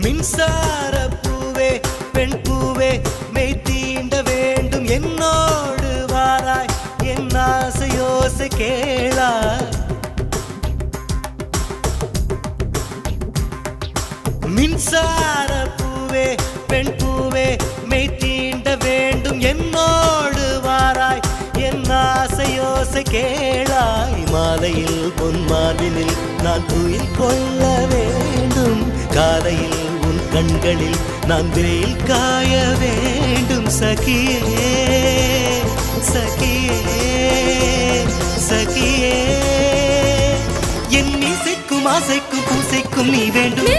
மின்சார பூவே பெண் பூவே மெய் தீண்ட வேண்டும் என்னோடு வாராய் என் ஆசையோசை கேளாய் மின்சார பூவே பெண் பூவே மெய் தீண்ட வேண்டும் என்னோடு வாராய் என் ஆசையோசை கேளாய் மாலையில் பொன்மாலினில் நான் துயில் கொள்ள வேண்டும் காலையில் உன் கண்களில் நான் வெயில் காய வேண்டும் சகியே சகியே சகியே என் இசைக்கும் ஆசைக்கும் பூசைக்கும் நீ வேண்டும்